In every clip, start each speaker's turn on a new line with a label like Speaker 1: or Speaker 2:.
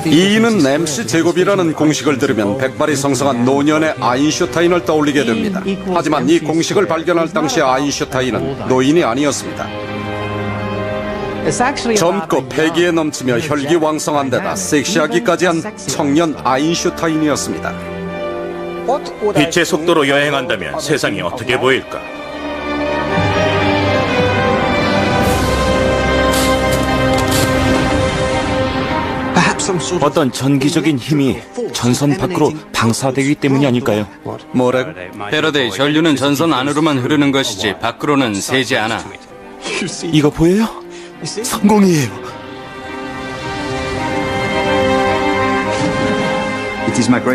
Speaker 1: E는 MC 제곱이라는 공식을 들으면 백발이 성성한 노년의 아인슈타인을 떠올리게 됩니다. 하지만 이 공식을 발견할 당시 아인슈타인은 노인이 아니었습니다. 젊고 패기에 넘치며 혈기왕성한 데다 섹시하기까지 한 청년 아인슈타인이었습니다.
Speaker 2: 빛의 속도로 여행한다면 세상이 어떻게 보일까?
Speaker 3: 어떤 전기적인 힘이 전선 밖으로 방사되기 때문이 아닐까요?
Speaker 1: 뭐래?
Speaker 4: 패러데이, 전류는 전선 안으로만 흐르는 것이지 밖으로는 새지 않아.
Speaker 3: 이거 보여요? 성공이에요.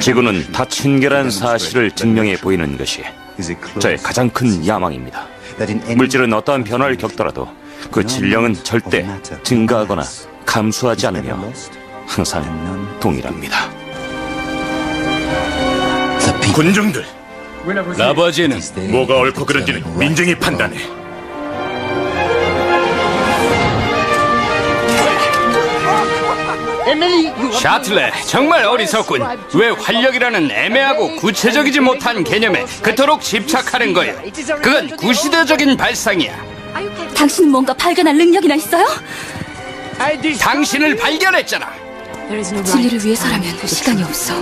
Speaker 3: 지구는 다친결한 사실을 증명해 보이는 것이 저의 가장 큰 야망입니다. 물질은 어떠한 변화를 겪더라도 그 질량은 절대 증가하거나 감소하지 않으며 항상 동일합니다.
Speaker 2: 군중들,
Speaker 4: 라버지는
Speaker 2: 뭐가 옳고 그른지는 민중이 판단해.
Speaker 4: 샤틀레, 정말 어리석군. 왜 활력이라는 애매하고 구체적이지 못한 개념에 그토록 집착하는 거야? 그건 구시대적인 발상이야.
Speaker 5: 당신은 뭔가 발견할 능력이나 있어요?
Speaker 4: 당신을 발견했잖아.
Speaker 5: 진리를 위해서라면 시간이 없어.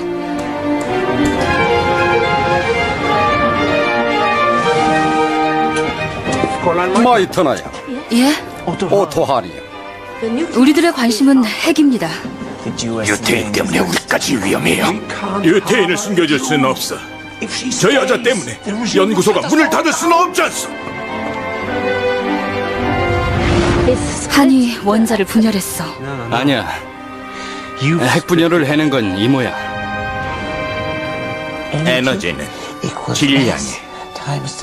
Speaker 1: 마이터나야,
Speaker 5: 예?
Speaker 1: 오토하리요.
Speaker 5: 우리들의 관심은 핵입니다.
Speaker 2: 유태인 때문에 우리까지 위험해요. 유태인을 숨겨줄 수는 없어. 저 여자 때문에 연구소가 문을 닫을 수는 없지 않소.
Speaker 5: 한이 원자를 분열했어.
Speaker 4: 아니야. 핵 분열을 해낸 건 이모야.
Speaker 2: 에너지는 질량이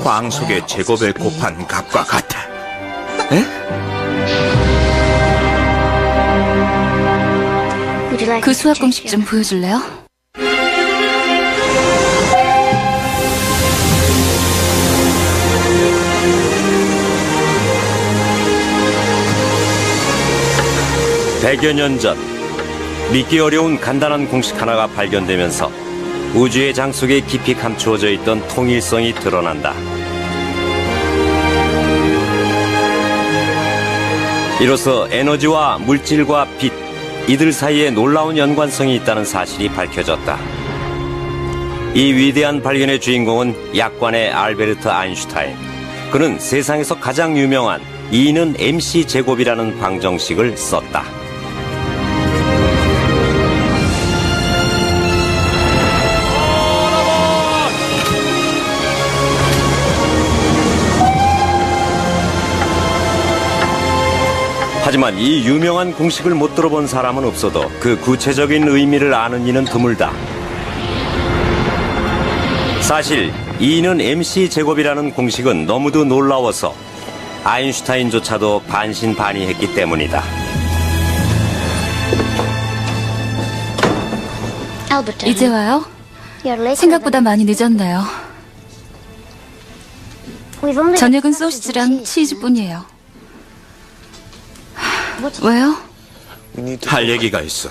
Speaker 2: 광속의 제곱에 곱한 값과 같아.
Speaker 5: 그 수학 공식 좀 보여줄래요?
Speaker 6: 백여 년 전, 믿기 어려운 간단한 공식 하나가 발견되면서 우주의 장 속에 깊이 감추어져 있던 통일성이 드러난다. 이로써 에너지와 물질과 빛, 이들 사이에 놀라운 연관성이 있다는 사실이 밝혀졌다. 이 위대한 발견의 주인공은 약관의 알베르트 아인슈타인. 그는 세상에서 가장 유명한 E는 MC 제곱이라는 방정식을 썼다. 하지만 이 유명한 공식을 못 들어본 사람은 없어도 그 구체적인 의미를 아는 이는 드물다. 사실 E는 MC 제곱이라는 공식은 너무도 놀라워서 아인슈타인조차도 반신반의했기 때문이다.
Speaker 5: 이제 와요? 생각보다 많이 늦었네요. 저녁은 소시지랑 치즈뿐이에요. 왜요?
Speaker 2: 할 얘기가 있어.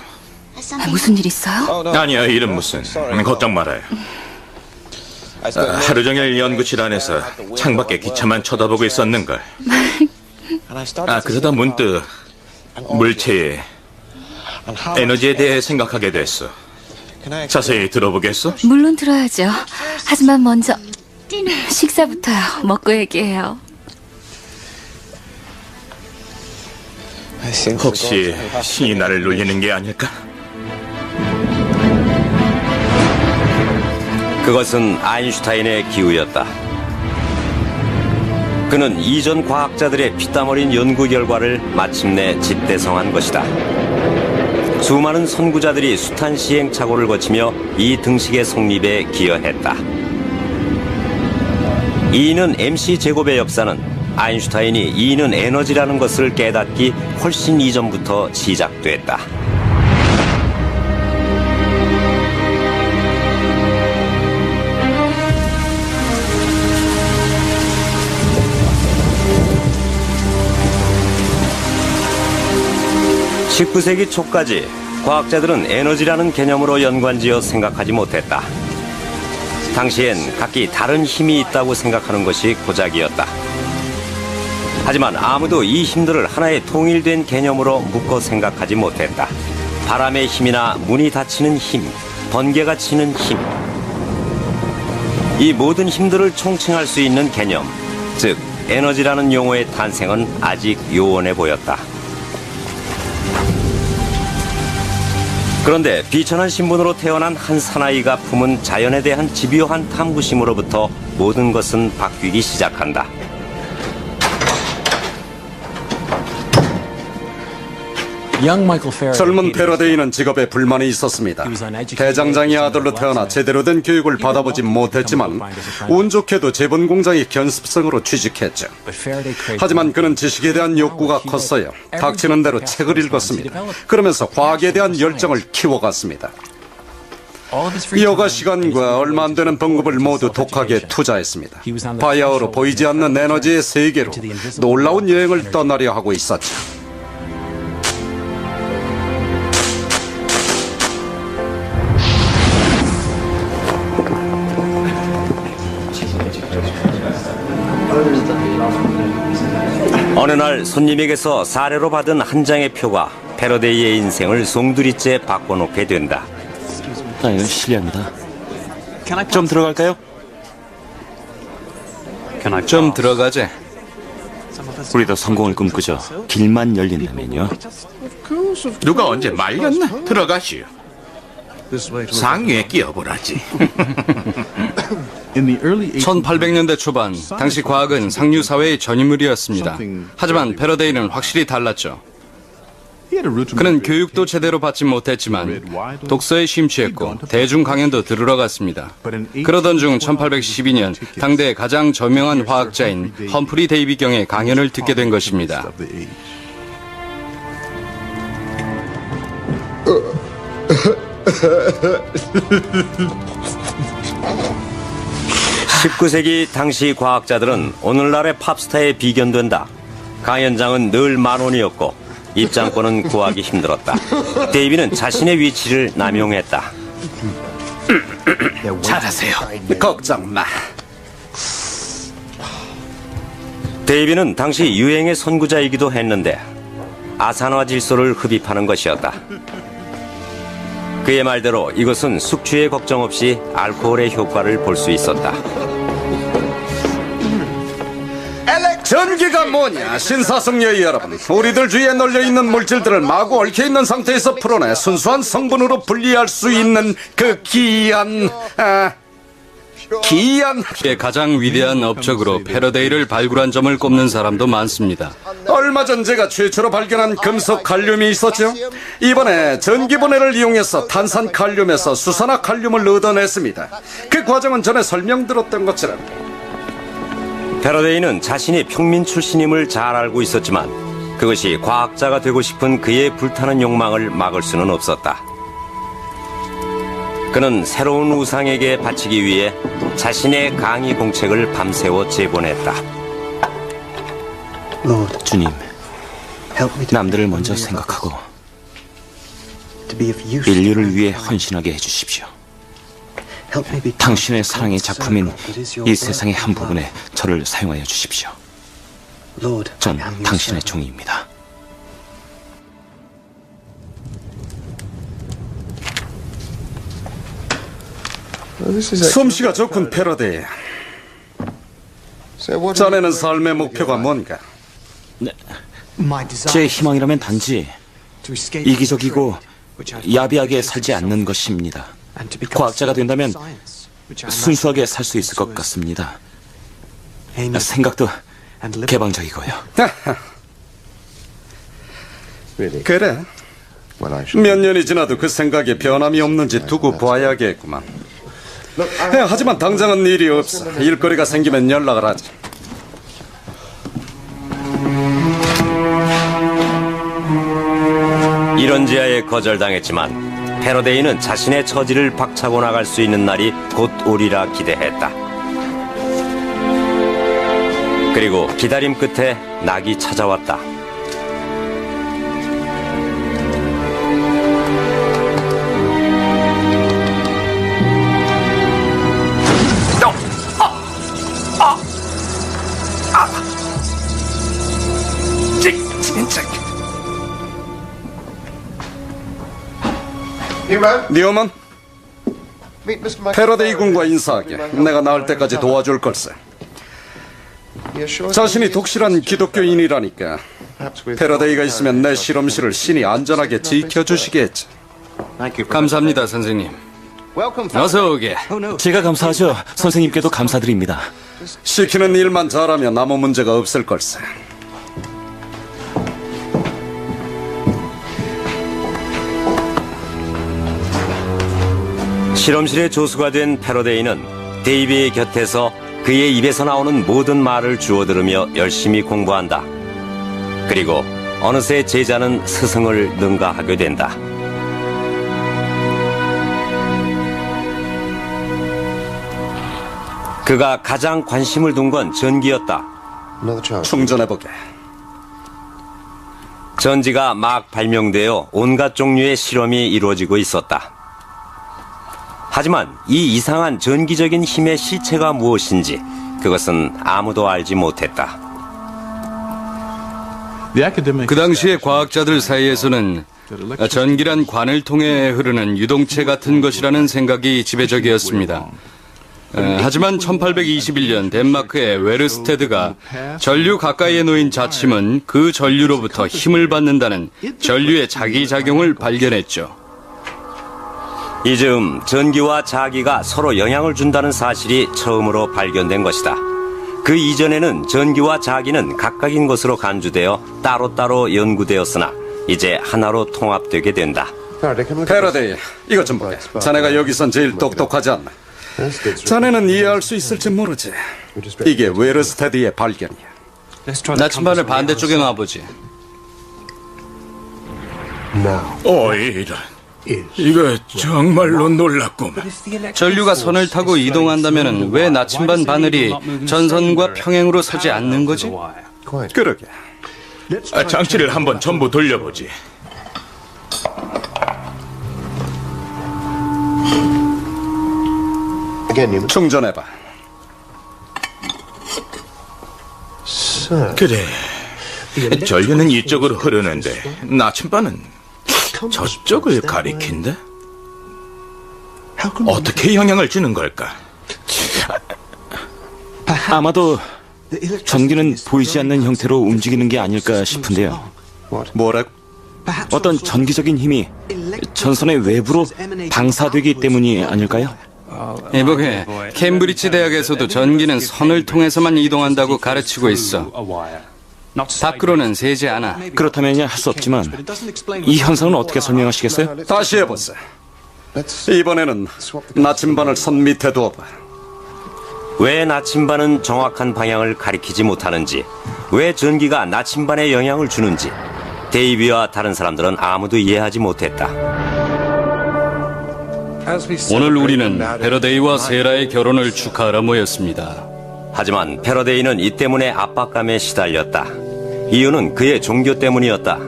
Speaker 5: 무슨 일 있어요?
Speaker 2: 아니야, 일은 무슨. 걱정 말아요. 하루 종일 연구실 안에서 창밖에 기차만 쳐다보고 있었는걸. 그러다 문득 물체의 에너지에 대해 생각하게 됐어. 자세히 들어보겠어?
Speaker 5: 물론 들어야죠. 하지만 먼저 식사부터요. 먹고 얘기해요.
Speaker 2: 혹시 신이 나를 놀리는 게 아닐까?
Speaker 6: 그것은 아인슈타인의 기우였다. 그는 이전 과학자들의 피땀 어린 연구 결과를 마침내 집대성한 것이다. 수많은 선구자들이 숱한 시행착오를 거치며 이 등식의 성립에 기여했다. E는 MC 제곱의 역사는 아인슈타인이 E는 에너지라는 것을 깨닫기 훨씬 이전부터 시작됐다. (19세기) 초까지 과학자들은 에너지라는 개념으로 연관지어 생각하지 못했다. 당시엔 각기 다른 힘이 있다고 생각하는 것이 고작이었다. 하지만 아무도 이 힘들을 하나의 통일된 개념으로 묶어 생각하지 못했다. 바람의 힘이나 문이 닫히는 힘, 번개가 치는 힘. 이 모든 힘들을 총칭할 수 있는 개념, 즉 에너지라는 용어의 탄생은 아직 요원해 보였다. 그런데 비천한 신분으로 태어난 한 사나이가 품은 자연에 대한 집요한 탐구심으로부터 모든 것은 바뀌기 시작한다.
Speaker 1: 젊은 패러데이는 직업에 불만이 있었습니다. 대장장의 아들로 태어나 제대로 된 교육을 받아보지 못했지만 운 좋게도 제본 공장의 견습생으로 취직했죠. 하지만 그는 지식에 대한 욕구가 컸어요. 닥치는 대로 책을 읽었습니다. 그러면서 과학에 대한 열정을 키워갔습니다. 여가 시간과 얼마 안 되는 봉급을 모두 독학에 투자했습니다. 바야흐로 보이지 않는 에너지의 세계로 놀라운 여행을 떠나려 하고 있었죠.
Speaker 6: 어느 날 손님에게서 사례로 받은 한 장의 표가 패러데이의 인생을 송두리째 바꿔놓게 된다.
Speaker 3: 실례합니다. 좀 들어갈까요?
Speaker 4: 좀 들어가재.
Speaker 3: 우리도 성공을 꿈꾸죠. 길만 열린다면요.
Speaker 2: 누가 언제 말렸나? 들어가시오. 상류에 끼어보라지.
Speaker 4: 1800년대 초반 당시 과학은 상류 사회의 전유물이었습니다. 하지만 패러데이는 확실히 달랐죠. 그는 교육도 제대로 받지 못했지만 독서에 심취했고 대중 강연도 들으러 갔습니다. 그러던 중 1812년 당대 가장 저명한 화학자인 험프리 데이비 경의 강연을 듣게 된 것입니다.
Speaker 6: 19세기 당시 과학자들은 오늘날의 팝스타에 비견된다. 강연장은 늘 만원이었고 입장권은 구하기 힘들었다. 데이비는 자신의 위치를 남용했다.
Speaker 2: 잘하세요.
Speaker 1: 걱정 마.
Speaker 6: 데이비는 당시 유행의 선구자이기도 했는데 아산화 질소를 흡입하는 것이었다. 그의 말대로 이것은 숙취에 걱정 없이 알코올의 효과를 볼 수 있었다.
Speaker 1: 전기가 뭐냐? 신사숙녀 여러분, 우리들 주위에 널려있는 물질들을 마구 얽혀있는 상태에서 풀어내 순수한 성분으로 분리할 수 있는 그 기이한
Speaker 4: 그의 가장 위대한 업적으로 패러데이를 발굴한 점을 꼽는 사람도 많습니다.
Speaker 1: 얼마 전 제가 최초로 발견한 금속 칼륨이 있었죠. 이번에 전기분해를 이용해서 탄산 칼륨에서 수산화 칼륨을 얻어냈습니다. 그 과정은 전에 설명드렸던 것처럼
Speaker 6: 패러데이는 자신이 평민 출신임을 잘 알고 있었지만 그것이 과학자가 되고 싶은 그의 불타는 욕망을 막을 수는 없었다. 그는 새로운 우상에게 바치기 위해 자신의 강의 공책을 밤새워 제본했다.
Speaker 3: 주님, 남들을 먼저 생각하고 인류를 위해 헌신하게 해주십시오. 당신의 사랑의 작품인 이 세상의 한 부분에 저를 사용하여 주십시오. 전 당신의 종이입니다.
Speaker 1: 솜씨가 좋군, 패러데이. 자네는 삶의 목표가 뭔가?
Speaker 3: 제 희망이라면 단지 이기적이고 야비하게 살지 않는 것입니다. 과학자가 된다면 순수하게 살 수 있을 것 같습니다. 생각도 개방적이고요.
Speaker 1: 그래. 몇 년이 지나도 그 생각에 변함이 없는지 두고 봐야겠구만. 하지만 당장은 일이 없어. 일거리가 생기면 연락을 하지.
Speaker 6: 이런 지하에 거절당했지만 패러데이는 자신의 처지를 박차고 나갈 수 있는 날이 곧 오리라 기대했다. 그리고 기다림 끝에 낙이 찾아왔다.
Speaker 1: 니오만, 패러데이 군과 인사하게. 내가 나을 때까지 도와줄 걸세. 자신이 독실한 기독교인이라니까. 패러데이가 있으면 내 실험실을 신이 안전하게 지켜주시겠지.
Speaker 4: 감사합니다, 선생님. 어서 오게.
Speaker 3: 제가 감사하죠. 선생님께도 감사드립니다.
Speaker 1: 시키는 일만 잘하면 아무 문제가 없을 걸세.
Speaker 6: 실험실의 조수가 된 패러데이는 데이비의 곁에서 그의 입에서 나오는 모든 말을 주워 들으며 열심히 공부한다. 그리고 어느새 제자는 스승을 능가하게 된다. 그가 가장 관심을 둔 건 전기였다.
Speaker 1: 충전해보게.
Speaker 6: 전지가 막 발명되어 온갖 종류의 실험이 이루어지고 있었다. 하지만 이 이상한 전기적인 힘의 실체가 무엇인지 그것은 아무도 알지 못했다.
Speaker 4: 그 당시에 과학자들 사이에서는 전기란 관을 통해 흐르는 유동체 같은 것이라는 생각이 지배적이었습니다. 하지만 1821년 덴마크의 웨르스테드가 전류 가까이에 놓인 자침은 그 전류로부터 힘을 받는다는 전류의 자기작용을 발견했죠.
Speaker 6: 이 즈음 전기와 자기가 서로 영향을 준다는 사실이 처음으로 발견된 것이다. 그 이전에는 전기와 자기는 각각인 것으로 간주되어 따로따로 연구되었으나 이제 하나로 통합되게 된다.
Speaker 1: 패러데이, 이것 좀 보게. 자네가 여기선 제일 똑똑하지 않나? 자네는 이해할 수 있을지 모르지. 이게 웨르스테드의 발견이야.
Speaker 4: 나침반을 반대쪽에 놔보지.
Speaker 2: 이런. 이거 정말로 놀랍구만.
Speaker 4: 전류가 선을 타고 이동한다면 왜 나침반 바늘이 전선과 평행으로 서지 않는 거지?
Speaker 1: 그러게.
Speaker 2: 장치를 한번 전부 돌려보지.
Speaker 1: 충전해봐.
Speaker 2: 그래. 전류는 이쪽으로 흐르는데 나침반은 저쪽을 가리킨다? 어떻게 영향을 주는 걸까?
Speaker 3: 아마도 전기는 보이지 않는 형태로 움직이는 게 아닐까 싶은데요.
Speaker 1: 뭐라고?
Speaker 3: 어떤 전기적인 힘이 전선의 외부로 방사되기 때문이 아닐까요?
Speaker 4: 이보게, 캠브리지 대학에서도 전기는 선을 통해서만 이동한다고 가르치고 있어. 밖으로는 새지 않아.
Speaker 3: 그렇다면 할 수 없지만 이 현상은 어떻게 설명하시겠어요?
Speaker 1: 다시 해보세. 이번에는 나침반을 선 밑에 두어봐.
Speaker 6: 왜 나침반은 정확한 방향을 가리키지 못하는지, 왜 전기가 나침반에 영향을 주는지 데이비와 다른 사람들은 아무도 이해하지 못했다.
Speaker 4: 오늘 우리는 패러데이와 세라의 결혼을 축하하러 모였습니다.
Speaker 6: 하지만 패러데이는 이 때문에 압박감에 시달렸다. 이유는 그의 종교 때문이었다.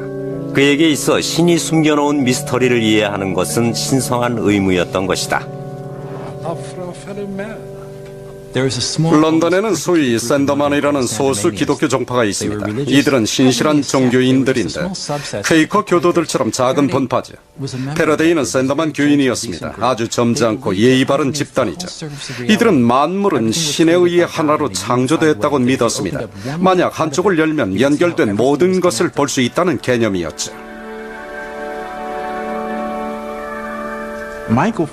Speaker 6: 그에게 있어 신이 숨겨놓은 미스터리를 이해하는 것은 신성한 의무였던 것이다.
Speaker 1: 런던에는 소위 샌더만이라는 소수 기독교 종파가 있습니다. 이들은 신실한 종교인들인데 퀘이커 교도들처럼 작은 분파죠. 패러데이는 샌더만 교인이었습니다. 아주 점잖고 예의 바른 집단이죠. 이들은 만물은 신에 의해 하나로 창조되었다고 믿었습니다. 만약 한쪽을 열면 연결된 모든 것을 볼 수 있다는 개념이었죠.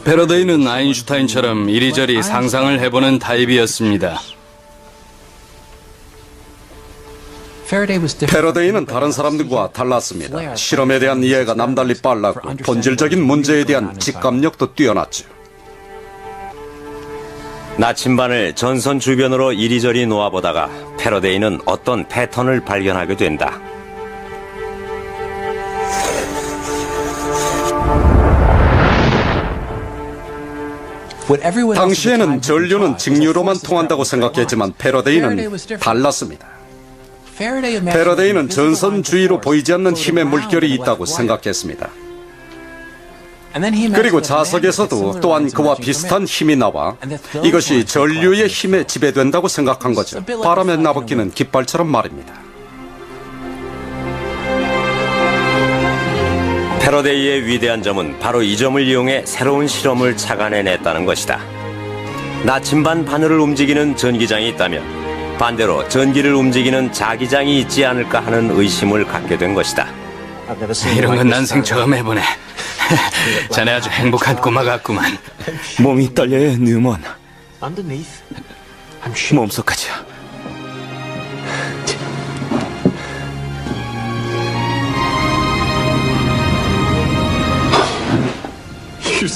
Speaker 4: 패러데이는 아인슈타인처럼 이리저리 상상을 해보는 타입이었습니다.
Speaker 1: 패러데이는 다른 사람들과 달랐습니다. 실험에 대한 이해가 남달리 빨랐고 본질적인 문제에 대한 직감력도 뛰어났죠.
Speaker 6: 나침반을 전선 주변으로 이리저리 놓아보다가 패러데이는 어떤 패턴을 발견하게 된다.
Speaker 1: 당시에는 전류는 직류로만 통한다고 생각했지만 패러데이는 달랐습니다. 패러데이는 전선 주위로 보이지 않는 힘의 물결이 있다고 생각했습니다. 그리고 자석에서도 또한 그와 비슷한 힘이 나와 이것이 전류의 힘에 지배된다고 생각한 거죠. 바람에 나부끼는 깃발처럼 말입니다.
Speaker 6: 패러데이의 위대한 점은 바로 이 점을 이용해 새로운 실험을 착안해냈다는 것이다. 나침반 바늘을 움직이는 전기장이 있다면 반대로 전기를 움직이는 자기장이 있지 않을까 하는 의심을 갖게 된 것이다.
Speaker 4: 이런 건 난생 처음 해보네. 자네 아주 행복한 꼬마 같구만.
Speaker 3: 몸이 떨려요, 뉴먼. 몸속까지요.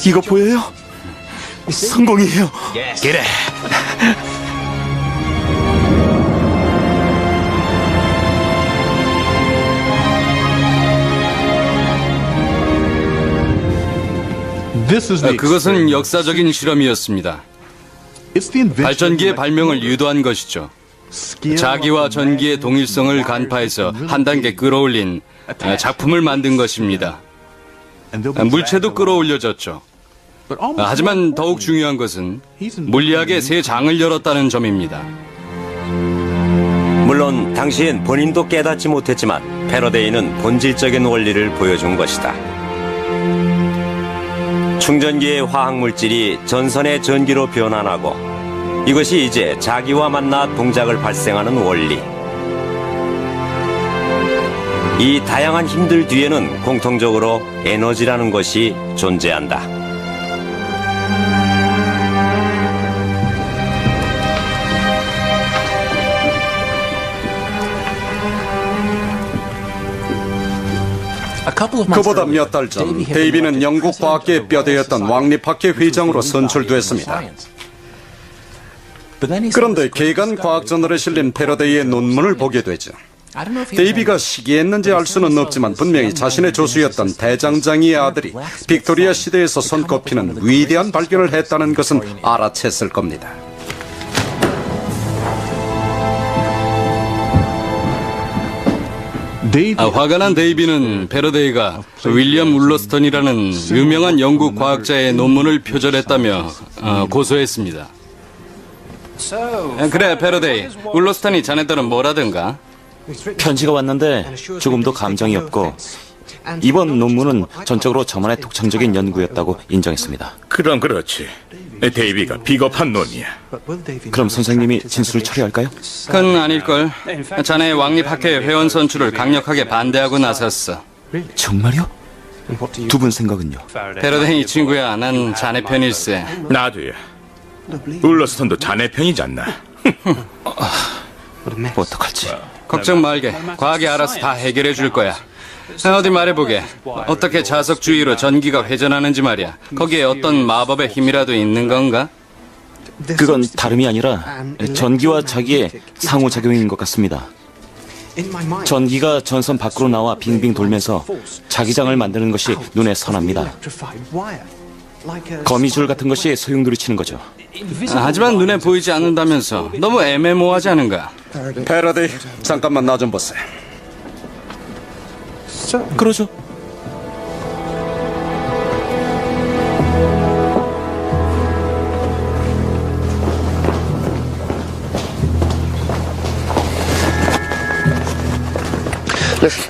Speaker 3: 이거 보여요? 성공이에요.
Speaker 4: 그래. 그것은 역사적인 실험이었습니다. 발전기의 발명을 유도한 것이죠. 자기와 전기의 동일성을 간파해서 한 단계 끌어올린 작품을 만든 것입니다. 물체도 끌어올려졌죠. 하지만 더욱 중요한 것은 물리학의 새 장을 열었다는 점입니다.
Speaker 6: 물론 당시엔 본인도 깨닫지 못했지만 패러데이는 본질적인 원리를 보여준 것이다. 충전기의 화학물질이 전선의 전기로 변환하고 이것이 이제 자기와 만나 동작을 발생하는 원리. 이 다양한 힘들 뒤에는 공통적으로 에너지라는 것이 존재한다.
Speaker 1: 그보다 몇 달 전 데이비는 영국 과학계의 뼈대였던 왕립학회 회장으로 선출됐습니다. 그런데 개간 과학저널에 실린 패러데이의 논문을 보게 되죠. 데이비가 시기했는지 알 수는 없지만 분명히 자신의 조수였던 대장장이의 아들이 빅토리아 시대에서 손꼽히는 위대한 발견을 했다는 것은 알아챘을 겁니다.
Speaker 4: 화가 난 데이비는 패러데이가 윌리엄 울러스턴이라는 유명한 영국 과학자의 논문을 표절했다며 고소했습니다. 그래, 패러데이. 울러스턴이 자네들은 뭐라든가?
Speaker 3: 편지가 왔는데 조금도 감정이 없고 이번 논문은 전적으로 저만의 독창적인 연구였다고 인정했습니다.
Speaker 2: 그럼 그렇지. 데이비가 비겁한 놈이야.
Speaker 3: 그럼 선생님이 진술을 처리할까요?
Speaker 4: 그건 아닐걸. 자네의 왕립학회 회원 선출을 강력하게 반대하고 나섰어.
Speaker 3: 정말요? 두 분 생각은요?
Speaker 4: 패러데이 친구야, 난 자네 편일세.
Speaker 2: 나도야. 울러스턴도 자네 편이잖나.
Speaker 3: 어떡할지.
Speaker 4: 걱정 말게. 과학이 알아서 다 해결해 줄 거야. 어디 말해보게. 어떻게 자석주의로 전기가 회전하는지 말이야. 거기에 어떤 마법의 힘이라도 있는 건가?
Speaker 3: 그건 다름이 아니라 전기와 자기의 상호작용인 것 같습니다. 전기가 전선 밖으로 나와 빙빙 돌면서 자기장을 만드는 것이 눈에 선합니다. 거미줄 같은 것이 소용돌이 치는 거죠.
Speaker 4: 하지만 눈에 보이지 않는다면서 너무 애매모호하지 않은가?
Speaker 1: 패러데이, 잠깐만 나 좀 보세요.
Speaker 3: 그러죠.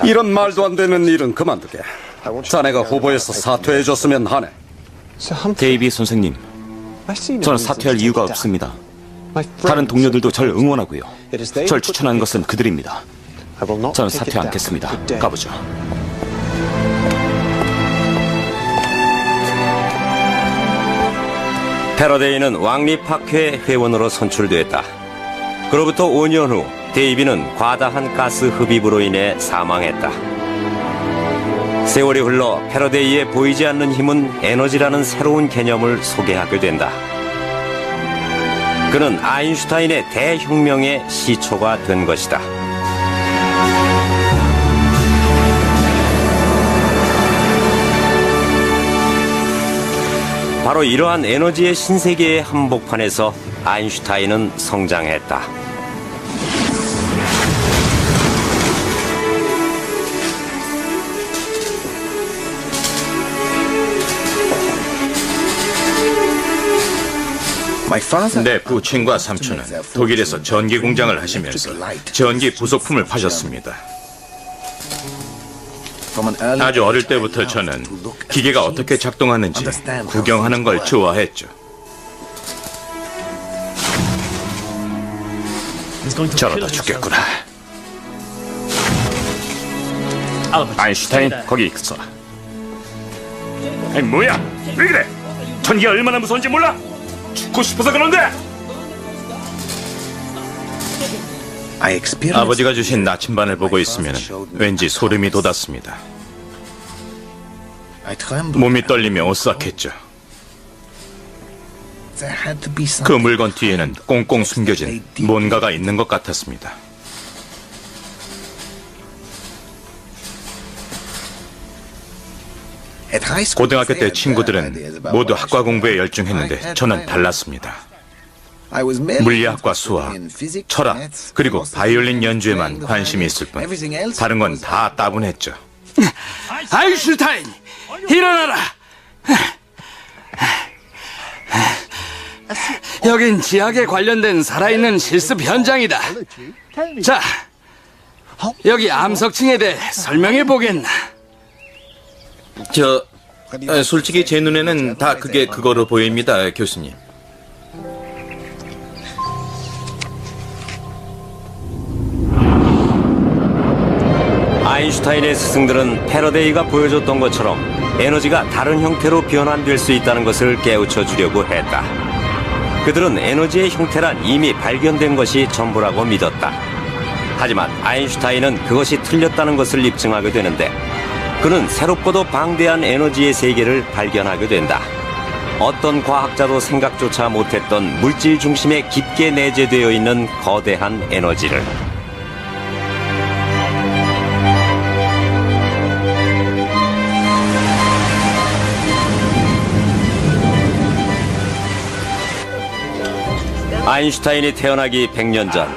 Speaker 1: 이런 말도 안 되는 일은 그만두게. 자네가 후보에서 사퇴해줬으면 하네.
Speaker 3: 데이비 선생님, 저는 사퇴할 이유가 없습니다. 다른 동료들도 절 응원하고요. 절 추천한 것은 그들입니다. 저는 사퇴 않겠습니다. 가보죠.
Speaker 6: 패러데이는 왕립학회 회원으로 선출됐다. 그로부터 5년 후 데이비는 과다한 가스 흡입으로 인해 사망했다. 세월이 흘러 패러데이의 보이지 않는 힘은 에너지라는 새로운 개념을 소개하게 된다. 그는 아인슈타인의 대혁명의 시초가 된 것이다. 바로 이러한 에너지의 신세계의 한복판에서 아인슈타인은 성장했다.
Speaker 2: 내 부친과 삼촌은 독일에서 전기 공장을 하시면서 전기 부속품을 파셨습니다. 아주 어릴 때부터 저는 기계가 어떻게 작동하는지 구경하는 걸 좋아했죠.
Speaker 3: 저러다 죽겠구나. 아인슈타인, 거기 있어. 아니, 뭐야? 왜 그래? 전기가 얼마나 무서운지 몰라? 죽고 싶어서 그런데.
Speaker 2: 아버지가 주신 나침반을 보고 있으면 왠지 소름이 돋았습니다. 몸이 떨리며 오싹했죠. 그 물건 뒤에는 꽁꽁 숨겨진 뭔가가 있는 것 같았습니다. 고등학교 때 친구들은 모두 학과 공부에 열중했는데 저는 달랐습니다. 물리학과 수학, 철학, 그리고 바이올린 연주에만 관심이 있을 뿐 다른 건 다 따분했죠.
Speaker 7: 아인슈타인, 일어나라. 여긴 지학에 관련된 살아있는 실습 현장이다. 자, 여기 암석층에 대해 설명해 보겠나?
Speaker 2: 솔직히 제 눈에는 다 그게 그거로 보입니다, 교수님.
Speaker 6: 아인슈타인의 스승들은 패러데이가 보여줬던 것처럼 에너지가 다른 형태로 변환될 수 있다는 것을 깨우쳐 주려고 했다. 그들은 에너지의 형태란 이미 발견된 것이 전부라고 믿었다. 하지만 아인슈타인은 그것이 틀렸다는 것을 입증하게 되는데 그는 새롭고도 방대한 에너지의 세계를 발견하게 된다. 어떤 과학자도 생각조차 못했던 물질 중심에 깊게 내재되어 있는 거대한 에너지를. 아인슈타인이 태어나기 100년 전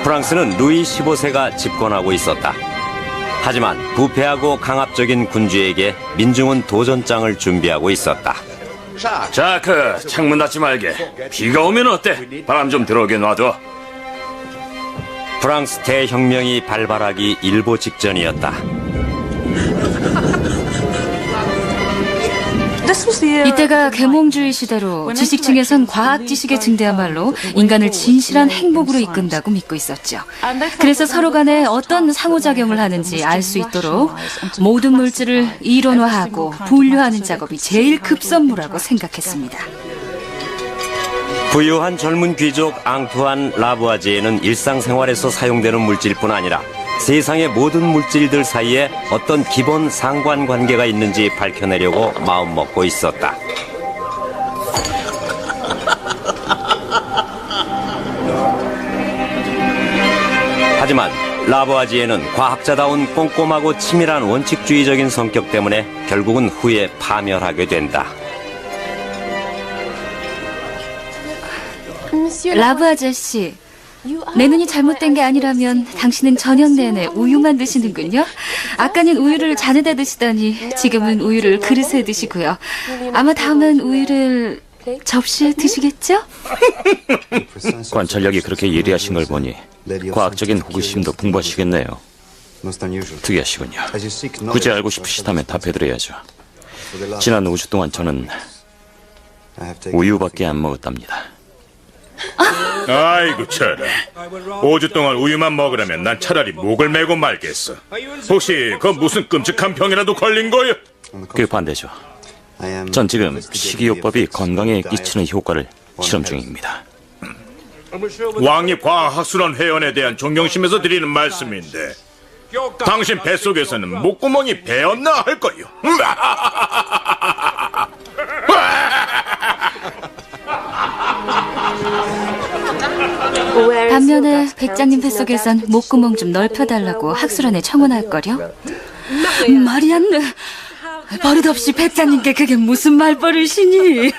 Speaker 6: 프랑스는 루이 15세가 집권하고 있었다. 하지만 부패하고 강압적인 군주에게 민중은 도전장을 준비하고 있었다.
Speaker 3: 자크, 창문 닫지 말게. 비가 오면 어때? 바람 좀 들어오게 놔둬.
Speaker 6: 프랑스 대혁명이 발발하기 일보 직전이었다.
Speaker 5: 이때가 계몽주의 시대로 지식층에선 과학 지식의 증대야말로 인간을 진실한 행복으로 이끈다고 믿고 있었죠. 그래서 서로 간에 어떤 상호작용을 하는지 알 수 있도록 모든 물질을 이론화하고 분류하는 작업이 제일 급선무라고 생각했습니다.
Speaker 6: 부유한 젊은 귀족 앙투안 라부아지에는 일상생활에서 사용되는 물질뿐 아니라 세상의 모든 물질들 사이에 어떤 기본 상관관계가 있는지 밝혀내려고 마음먹고 있었다. 하지만 라부아지에는 과학자다운 꼼꼼하고 치밀한 원칙주의적인 성격 때문에 결국은 후에 파멸하게 된다.
Speaker 5: 라브 아저씨, 내 눈이 잘못된 게 아니라면 당신은 저녁 내내 우유만 드시는군요. 아까는 우유를 잔에다 드시더니 지금은 우유를 그릇에 드시고요. 아마 다음은 우유를 접시에 드시겠죠?
Speaker 3: 관찰력이 그렇게 예리하신 걸 보니 과학적인 호기심도 풍부하시겠네요. 특이하시군요. 굳이 알고 싶으시다면 답해드려야죠. 지난 5주 동안 저는 우유밖에 안 먹었답니다.
Speaker 2: 아이고 차라. 5주 동안 우유만 먹으려면 난 차라리 목을 메고 말겠어. 혹시 그 무슨 끔찍한 병이라도 걸린 거요?
Speaker 3: 그 반대죠. 전 지금 식이요법이 건강에 끼치는 효과를 실험 중입니다.
Speaker 2: 왕립과학학술원 회원에 대한 존경심에서 드리는 말씀인데 당신 뱃속에서는 목구멍이 베었나 할 거요.
Speaker 5: 반면에 백장님 뱃속에선 목구멍 좀 넓혀달라고 학술원에 청원할걸요? 마리안느, 버릇없이 백장님께 그게 무슨 말버릇이니?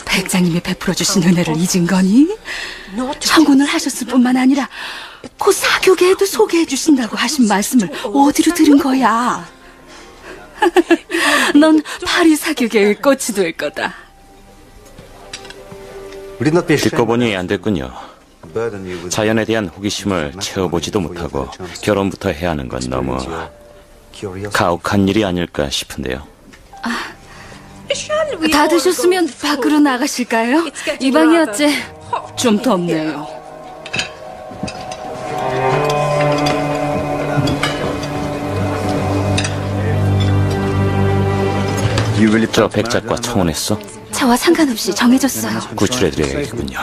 Speaker 5: 백장님이 베풀어주신 은혜를 잊은 거니? 청혼을 하셨을 뿐만 아니라 그 사교계에도 소개해주신다고 하신 말씀을 어디로 들은 거야? 넌 파리 사교계의 꽃이 될 거다.
Speaker 3: 듣고 보니 안 됐군요. 자연에 대한 호기심을 채워보지도 못하고 결혼부터 해야 하는 건 너무 가혹한 일이 아닐까 싶은데요.
Speaker 5: 다 드셨으면 밖으로 나가실까요? 이 방이 어째 좀 덥네요.
Speaker 3: 저 백작과 청혼했어?
Speaker 5: 저와 상관없이 정해졌어요.
Speaker 3: 구출해드려야겠군요.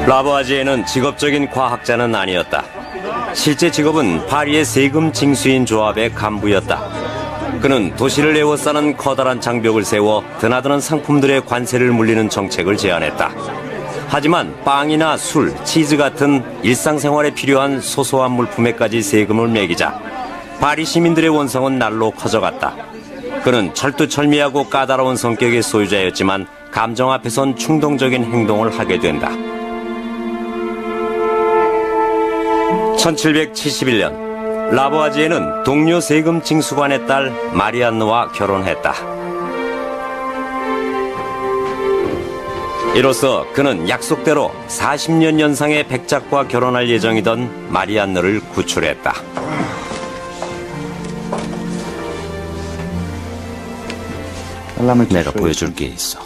Speaker 6: 라보아지에는 직업적인 과학자는 아니었다. 실제 직업은 파리의 세금 징수인 조합의 간부였다. 그는 도시를 에워싸는 커다란 장벽을 세워 드나드는 상품들의 관세를 물리는 정책을 제안했다. 하지만 빵이나 술, 치즈 같은 일상생활에 필요한 소소한 물품에까지 세금을 매기자 파리 시민들의 원성은 날로 커져갔다. 그는 철두철미하고 까다로운 성격의 소유자였지만 감정 앞에선 충동적인 행동을 하게 된다. 1771년 라보아지에는 동료 세금 징수관의 딸 마리안느와 결혼했다. 이로써 그는 약속대로 40년 연상의 백작과 결혼할 예정이던 마리안느를 구출했다.
Speaker 3: 내가 보여줄 게 있어.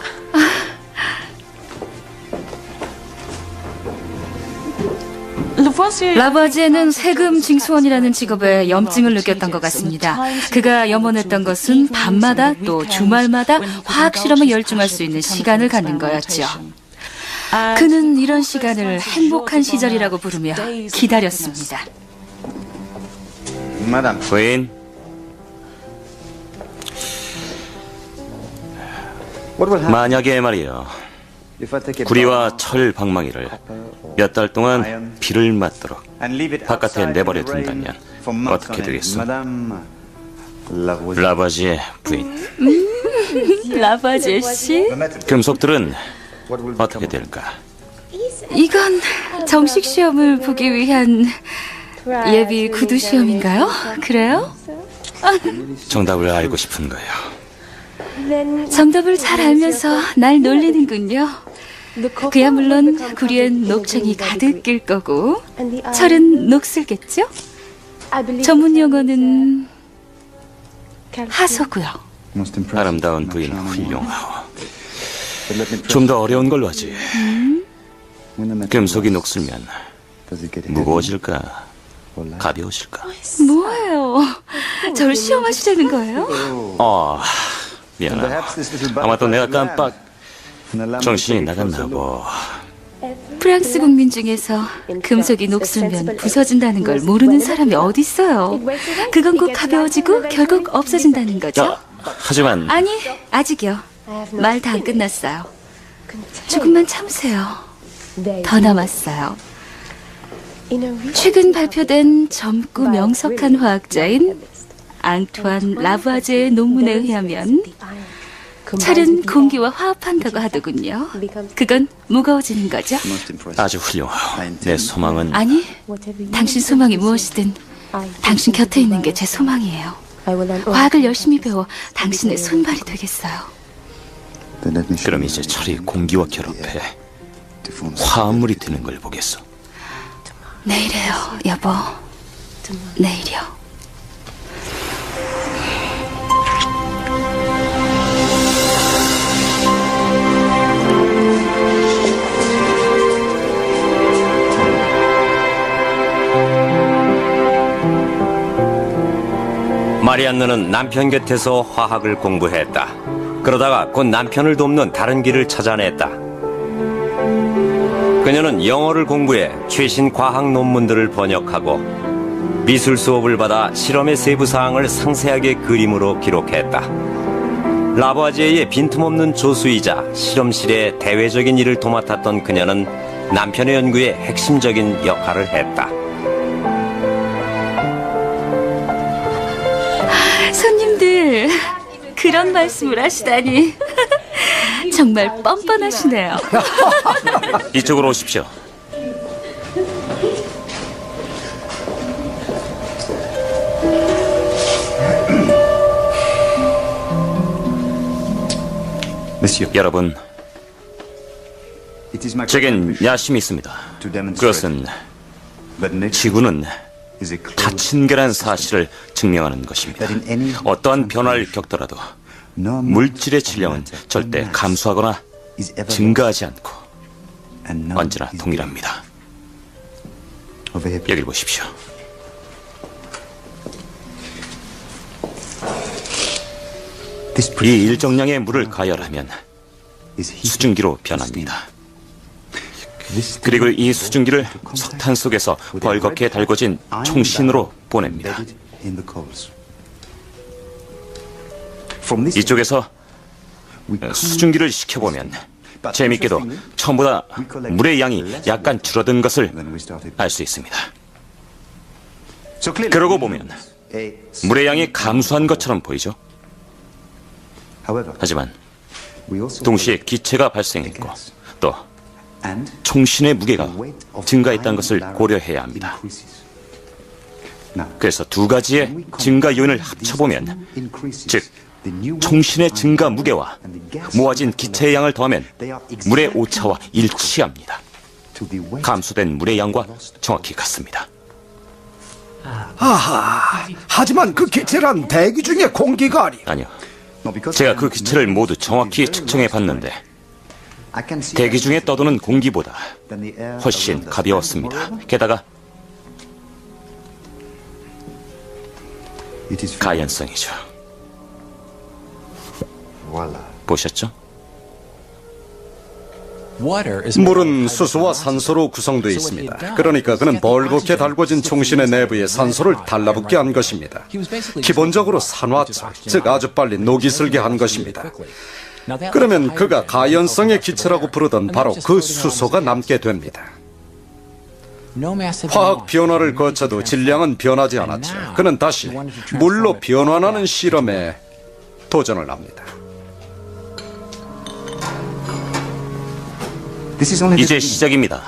Speaker 5: 라부아지에는 세금 징수원이라는 직업에 염증을 느꼈던 것 같습니다. 그가 염원했던 것은 밤마다 또 주말마다 화학 실험에 열중할 수 있는 시간을 갖는 거였죠. 그는 이런 시간을 행복한 시절이라고 부르며 기다렸습니다.
Speaker 3: 부인, 만약에 말이요, 구리와 철 방망이를 몇 달 동안 비를 맞도록 바깥에 내버려 둔다면 어떻게 되겠어? 라바지의 부인.
Speaker 5: 라부아지 씨?
Speaker 3: 금속들은 어떻게 될까?
Speaker 5: 이건 정식 시험을 보기 위한 예비 구두 시험인가요? 그래요?
Speaker 3: 정답을 알고 싶은 거예요.
Speaker 5: 정답을 잘 알면서 날 놀리는군요. 그야 물론 구리엔 녹청이 가득 낄 거고 철은 녹슬겠죠? 전문 용어는 하소고요.
Speaker 3: 아름다운 부인 훌륭하오. 좀 더 어려운 걸로 하지. 금속이 녹슬면 무거워질까? 가벼워질까?
Speaker 5: 뭐예요? 저를 시험하시려는 거예요?
Speaker 3: 미안하다. 아마 또 내가 깜빡 정신이 나갔나 보.
Speaker 5: 프랑스 국민 중에서 금속이 녹슬면 부서진다는 걸 모르는 사람이 어디 있어요? 그건 곧 가벼워지고 결국 없어진다는 거죠?
Speaker 3: 하지만
Speaker 5: 아니, 아직이요. 말 다 안 끝났어요. 조금만 참으세요. 더 남았어요. 최근 발표된 젊고 명석한 화학자인 앙투안 라부아제의 논문에 의하면 철은 공기와 화합한다고 하더군요. 그건 무거워지는 거죠?
Speaker 3: 아주 훌륭하오. 내 소망은
Speaker 5: 아니, 당신 소망이 무엇이든 당신 곁에 있는 게 제 소망이에요. 과학을 열심히 배워 당신의 손발이 되겠어요.
Speaker 3: 그럼 이제 철이 공기와 결합해 화합물이 되는 걸 보겠어.
Speaker 5: 내일이에요, 여보. 내일이요.
Speaker 6: 마리안느는 남편 곁에서 화학을 공부했다. 그러다가 곧 남편을 돕는 다른 길을 찾아냈다. 그녀는 영어를 공부해 최신 과학 논문들을 번역하고 미술 수업을 받아 실험의 세부 사항을 상세하게 그림으로 기록했다. 라부아지에의 빈틈없는 조수이자 실험실의 대외적인 일을 도맡았던 그녀는 남편의 연구에 핵심적인 역할을 했다.
Speaker 5: 손님들, 그런 말씀을 하시다니. 정말 뻔뻔하시네요.
Speaker 3: 이쪽으로 오십시오. 여러분, 제겐 야심이 있습니다. 그것은 지구는 닫힌 게란 사실을 증명하는 것입니다. 어떠한 변화를 겪더라도 물질의 질량은 절대 감소하거나 증가하지 않고 언제나 동일합니다. 여길 보십시오. 이 일정량의 물을 가열하면 수증기로 변합니다. 그리고 이 수증기를 석탄 속에서 벌겋게 달궈진 총신으로 보냅니다. 이쪽에서 수증기를 식혀보면 재밌게도 처음보다 물의 양이 약간 줄어든 것을 알 수 있습니다. 그러고 보면 물의 양이 감소한 것처럼 보이죠? 하지만 동시에 기체가 발생했고 또 총신의 무게가 증가했다는 것을 고려해야 합니다. 그래서 두 가지의 증가 요인을 합쳐보면, 즉 총신의 증가 무게와 모아진 기체의 양을 더하면 물의 오차와 일치합니다. 감소된 물의 양과 정확히 같습니다.
Speaker 8: 아하, 하지만 그 기체란 대기 중의 공기가
Speaker 3: 아니요, 제가 그 기체를 모두 정확히 측정해 봤는데 대기 중에 떠도는 공기보다 훨씬 가벼웠습니다. 게다가 가연성이죠. 보셨죠?
Speaker 1: 물은 수소와 산소로 구성되어 있습니다. 그러니까 그는 벌겋게 달궈진 총신의 내부에 산소를 달라붙게 한 것입니다. 기본적으로 산화철, 즉 아주 빨리 녹이 슬게 한 것입니다. 그러면 그가 가연성의 기체라고 부르던 바로 그 수소가 남게 됩니다. 화학 변화를 거쳐도 질량은 변하지 않았죠. 그는 다시 물로 변환하는 실험에 도전을 합니다.
Speaker 3: 이제 시작입니다.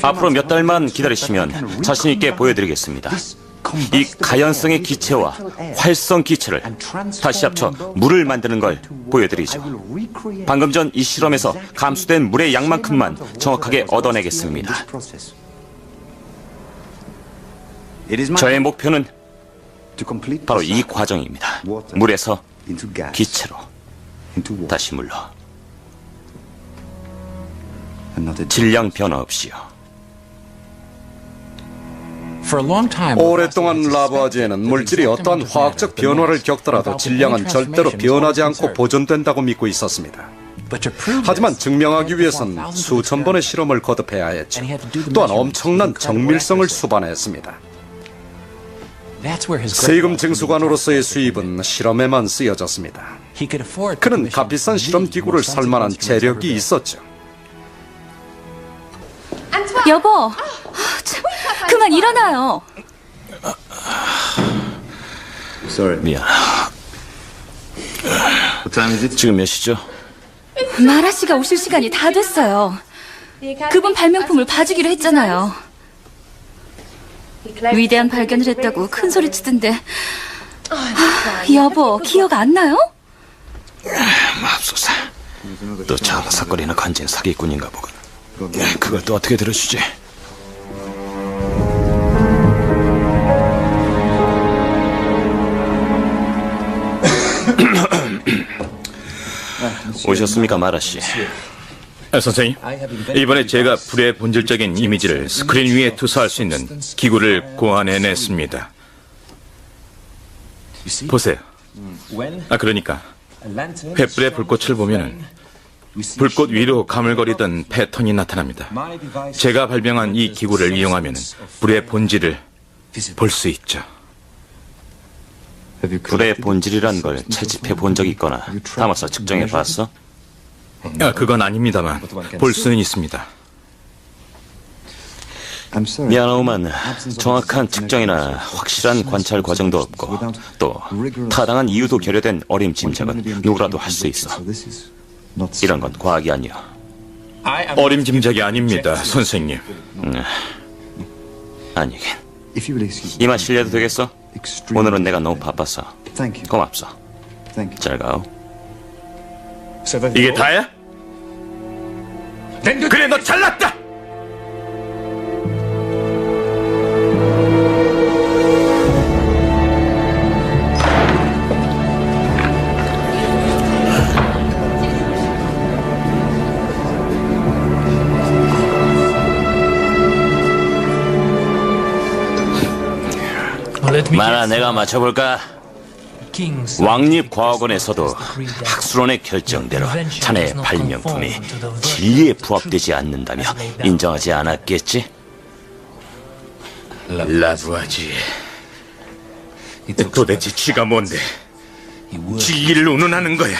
Speaker 3: 앞으로 몇 달만 기다리시면 자신 있게 보여드리겠습니다. 이 가연성의 기체와 활성 기체를 다시 합쳐 물을 만드는 걸 보여드리죠. 방금 전 이 실험에서 감소된 물의 양만큼만 정확하게 얻어내겠습니다. 저의 목표는 바로 이 과정입니다. 물에서 기체로, 다시 물로. 질량 변화 없이요.
Speaker 1: 오랫동안 라부아지에는 물질이 어떠한 화학적 변화를 겪더라도 질량은 절대로 변하지 않고 보존된다고 믿고 있었습니다. 하지만 증명하기 위해선 수천 번의 실험을 거듭해야 했죠. 또한 엄청난 정밀성을 수반했습니다. 세금 징수관으로서의 수입은 실험에만 쓰여졌습니다. 그는 값비싼 실험 기구를 살 만한 재력이 있었죠.
Speaker 5: 여보, 참, 그만 일어나요.
Speaker 3: 미안. 지금 몇 시죠?
Speaker 5: 마라 씨가 오실 시간이 다 됐어요. 그분 발명품을 봐주기로 했잖아요. 위대한 발견을 했다고 큰 소리 치던데. 여보, 기억 안 나요?
Speaker 3: 맙소사. 또 장사거리나 간진 사기꾼인가 보군. 그걸 또 어떻게 들어주지? 오셨습니까, 마라씨?
Speaker 2: 선생님, 이번에 제가 불의 본질적인 이미지를 스크린 위에 투사할 수 있는 기구를 고안해냈습니다. 보세요. 그러니까 횃불의 불꽃을 보면은 불꽃 위로 가물거리던 패턴이 나타납니다. 제가 발명한 이 기구를 이용하면 불의 본질을 볼 수 있죠.
Speaker 3: 불의 본질이란 걸 채집해 본 적이 있거나 담아서 측정해 봤어?
Speaker 2: 그건 아닙니다만 볼 수는 있습니다.
Speaker 3: 미안하오만 정확한 측정이나 확실한 관찰 과정도 없고 또 타당한 이유도 결여된 어림짐작은 누구라도 할 수 있어. 이런 건 과학이 아니야.
Speaker 2: 어림짐작이 아닙니다, 선생님.
Speaker 3: 아니긴. 이만 실례도 되겠어? 오늘은 내가 너무 바빠서. 고맙소. 잘 가오.
Speaker 2: 이게 다야? 그래, 너 잘났다!
Speaker 3: 만화 내가 맞춰볼까? 왕립과학원에서도 학술원의 결정대로 자네의 발명품이 진리에 부합되지 않는다며 인정하지 않았겠지?
Speaker 2: 라부아지, 도대체 쥐가 뭔데 진리를 운운하는 거야?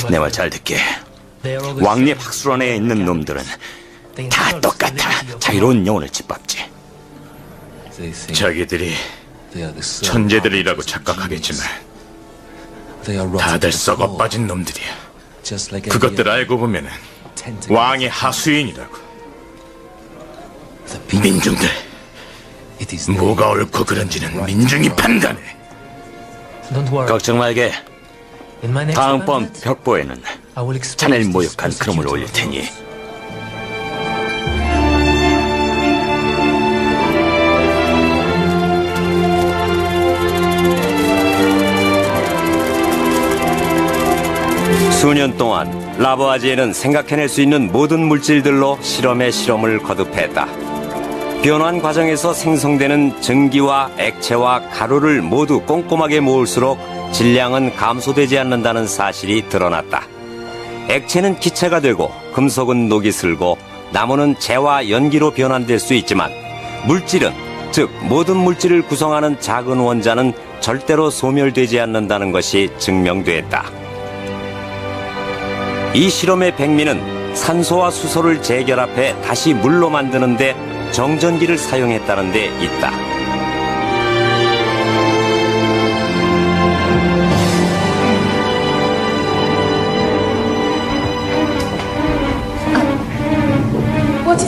Speaker 3: 내 말 잘 듣게. 왕립학술원에 있는 놈들은 다 똑같아. 자유로운 영혼을 짓밟지.
Speaker 2: 자기들이 천재들이라고 착각하겠지만 다들 썩어 빠진 놈들이야. 그것들 알고 보면은 왕의 하수인이라고. 민중들, 뭐가 옳고 그른지는 민중이 판단해.
Speaker 3: 걱정 말게. 다음번 벽보에는 자네를 모욕한 그림을 올릴 테니
Speaker 6: 수년 동안 라보아지에는 생각해낼 수 있는 모든 물질들로 실험에 실험을 거듭했다. 변환 과정에서 생성되는 전기와 액체와 가루를 모두 꼼꼼하게 모을수록 질량은 감소되지 않는다는 사실이 드러났다. 액체는 기체가 되고 금속은 녹이 슬고 나무는 재와 연기로 변환될 수 있지만 물질은, 즉 모든 물질을 구성하는 작은 원자는 절대로 소멸되지 않는다는 것이 증명됐다. 이 실험의 백미는 산소와 수소를 재결합해 다시 물로 만드는데 정전기를 사용했다는 데 있다.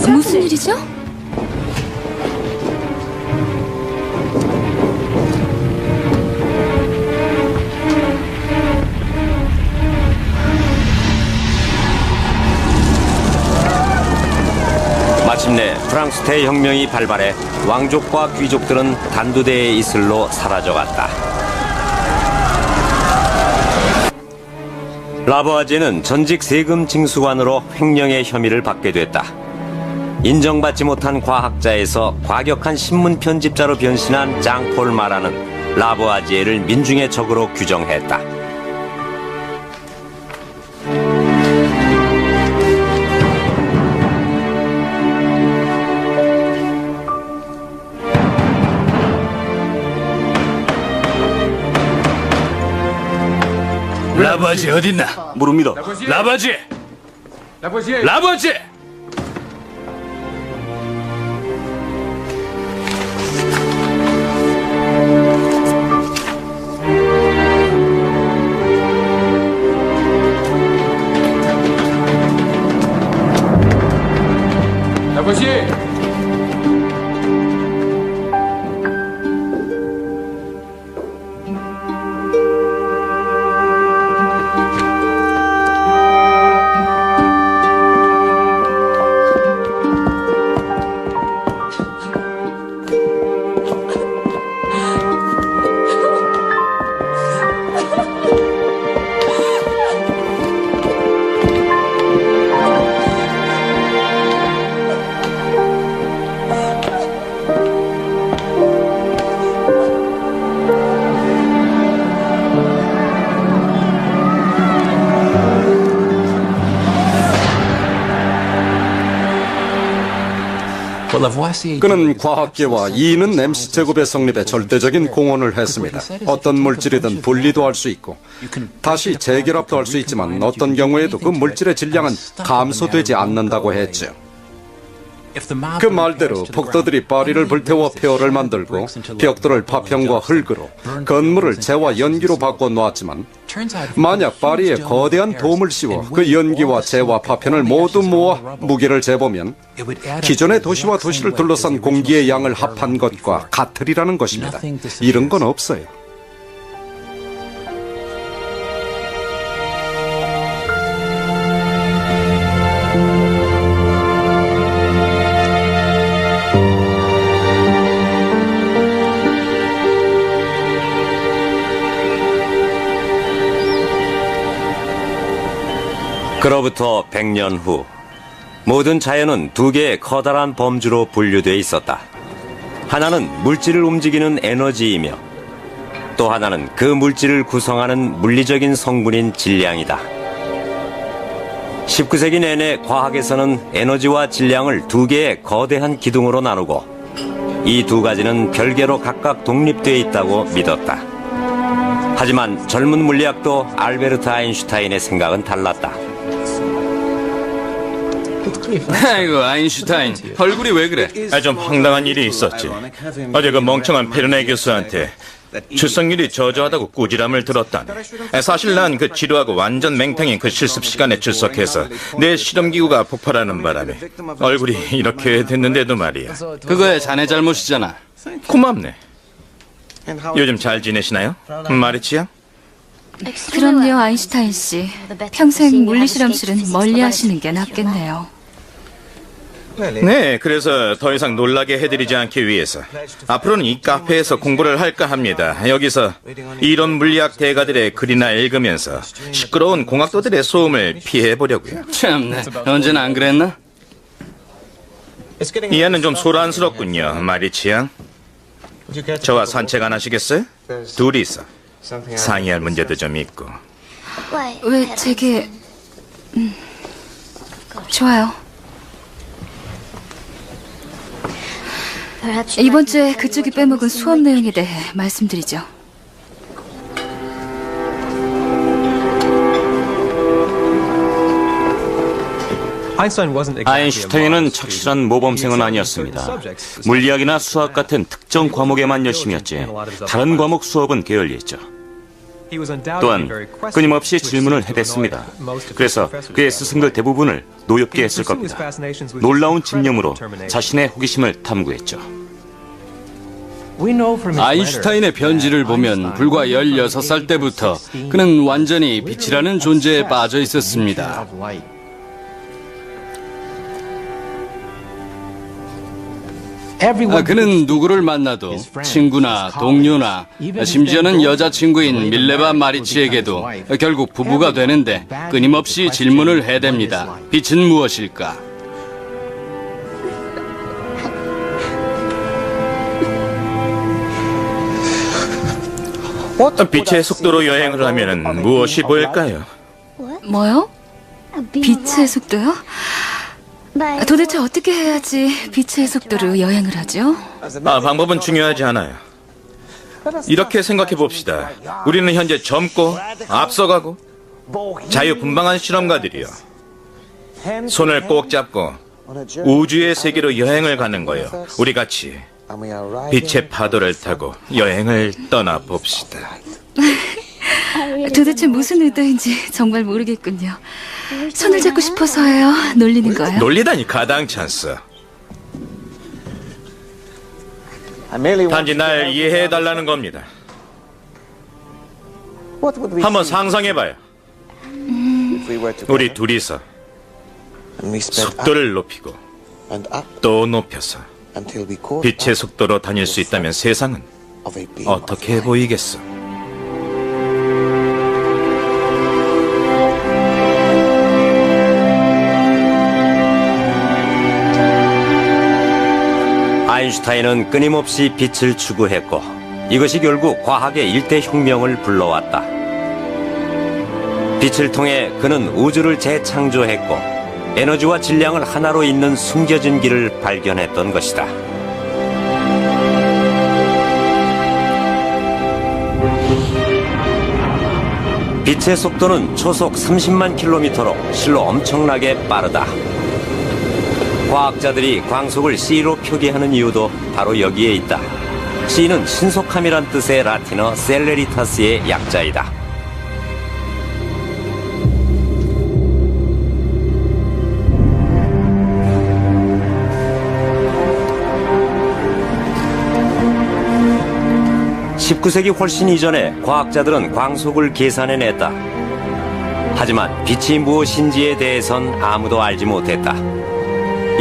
Speaker 5: 무슨 일이죠?
Speaker 6: 마침내 프랑스 대혁명이 발발해 왕족과 귀족들은 단두대의 이슬로 사라져갔다. 라보아제는 전직 세금 징수관으로 횡령의 혐의를 받게 됐다. 인정받지 못한 과학자에서 과격한 신문 편집자로 변신한 장폴 마라는 라보아지에를 민중의 적으로 규정했다.
Speaker 2: 라부아지 어딨나?
Speaker 3: 모릅니다.
Speaker 2: 라부아지! 라부아지!
Speaker 1: 그는 과학계와 이는 MC 제곱의 성립에 절대적인 공헌을 했습니다. 어떤 물질이든 분리도 할 수 있고 다시 재결합도 할 수 있지만 어떤 경우에도 그 물질의 질량은 감소되지 않는다고 했죠. 그 말대로 폭도들이 파리를 불태워 폐허를 만들고 벽돌을 파편과 흙으로, 건물을 재와 연기로 바꿔놓았지만 만약 파리에 거대한 돔을 씌워 그 연기와 재와 파편을 모두 모아 무게를 재보면 기존의 도시와 도시를 둘러싼 공기의 양을 합한 것과 같으리라는 것입니다. 이런 건 없어요.
Speaker 6: 그로부터 100년 후 모든 자연은 두 개의 커다란 범주로 분류되어 있었다. 하나는 물질을 움직이는 에너지이며 또 하나는 그 물질을 구성하는 물리적인 성분인 질량이다. 19세기 내내 과학에서는 에너지와 질량을 두 개의 거대한 기둥으로 나누고 이 두 가지는 별개로 각각 독립되어 있다고 믿었다. 하지만 젊은 물리학도 알베르트 아인슈타인의 생각은 달랐다.
Speaker 4: 아이고, 아인슈타인. 얼굴이 왜 그래?
Speaker 2: 좀 황당한 일이 있었지. 어제 그 멍청한 페르네 교수한테 출석률이 저조하다고 꾸지람을 들었다니. 사실 난 그 지루하고 완전 맹탕인 그 실습 시간에 출석해서 내 실험기구가 폭발하는 바람에 얼굴이 이렇게 됐는데도 말이야.
Speaker 4: 그거야 자네 잘못이잖아.
Speaker 2: 고맙네. 요즘 잘 지내시나요? 마리치야?
Speaker 5: 그럼요, 아인슈타인 씨. 평생 물리 실험실은 멀리 하시는 게 낫겠네요.
Speaker 2: 네, 그래서 더 이상 놀라게 해드리지 않기 위해서 앞으로는 이 카페에서 공부를 할까 합니다. 여기서 이론 물리학 대가들의 글이나 읽으면서 시끄러운 공학도들의 소음을 피해보려고요.
Speaker 4: 참네, 언제나 안 그랬나?
Speaker 2: 이 안은 좀 소란스럽군요, 마리치양. 저와 산책 안 하시겠어요? 둘이서 상의할 문제도 좀 있고.
Speaker 5: 왜 제게... 좋아요. 이번 주에 그쪽이 빼먹은 수업 내용에 대해 말씀드리죠.
Speaker 3: 아인슈타인은 착실한 모범생은 아니었습니다. 물리학이나 수학 같은 특정 과목에만 열심이었지 다른 과목 수업은 게을리했죠. 또한 끊임없이 질문을 해댔습니다. 그래서 그의 스승들 대부분을 노엽게 했을 겁니다. 놀라운 집념으로 자신의 호기심을 탐구했죠.
Speaker 4: 아인슈타인의 편지를 보면 불과 16살 때부터 그는 완전히 빛이라는 존재에 빠져 있었습니다. 그는 누구를 만나도 친구나 동료나 심지어는 여자친구인 밀레바 마리치에게도 결국 부부가 되는데 끊임없이 질문을 해댑니다. 빛은 무엇일까?
Speaker 2: 빛의 속도로 여행을 하면 무엇이 보일까요?
Speaker 5: 뭐요? 빛의 속도요? 도대체 어떻게 해야지 빛의 속도로 여행을 하죠?
Speaker 2: 방법은 중요하지 않아요. 이렇게 생각해 봅시다. 우리는 현재 젊고 앞서가고 자유분방한 실험가들이요. 손을 꼭 잡고 우주의 세계로 여행을 가는 거예요. 우리 같이 빛의 파도를 타고 여행을 떠나봅시다.
Speaker 5: 도대체 무슨 의도인지 정말 모르겠군요. 손을 잡고 싶어서요? 놀리는 거예요?
Speaker 2: 놀리다니 가당찮소. 단지 날 이해해달라는 겁니다. 한번 상상해봐요. 우리 둘이서 속도를 높이고 또 높여서 빛의 속도로 다닐 수 있다면 세상은 어떻게 보이겠어?
Speaker 6: 아인슈타인은 끊임없이 빛을 추구했고 이것이 결국 과학의 일대 혁명을 불러왔다. 빛을 통해 그는 우주를 재창조했고 에너지와 질량을 하나로 잇는 숨겨진 길을 발견했던 것이다. 빛의 속도는 초속 30만 킬로미터로 실로 엄청나게 빠르다. 과학자들이 광속을 C로 표기하는 이유도 바로 여기에 있다. C는 신속함이란 뜻의 라틴어 셀레리타스의 약자이다. (19세기) 훨씬 이전에 과학자들은 광속을 계산해냈다. 하지만 빛이 무엇인지에 대해선 아무도 알지 못했다.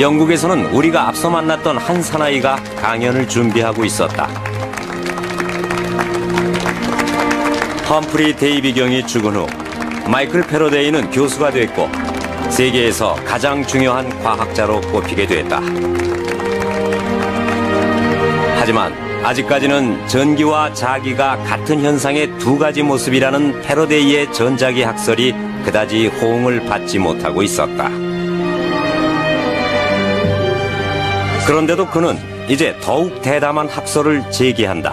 Speaker 6: 영국에서는 우리가 앞서 만났던 한 사나이가 강연을 준비하고 있었다. 험프리 데이비 경이 죽은 후 마이클 패러데이는 교수가 됐고 세계에서 가장 중요한 과학자로 꼽히게 됐다. 하지만 아직까지는 전기와 자기가 같은 현상의 두 가지 모습이라는 패러데이의 전자기 학설이 그다지 호응을 받지 못하고 있었다. 그런데도 그는 이제 더욱 대담한 학설을 제기한다.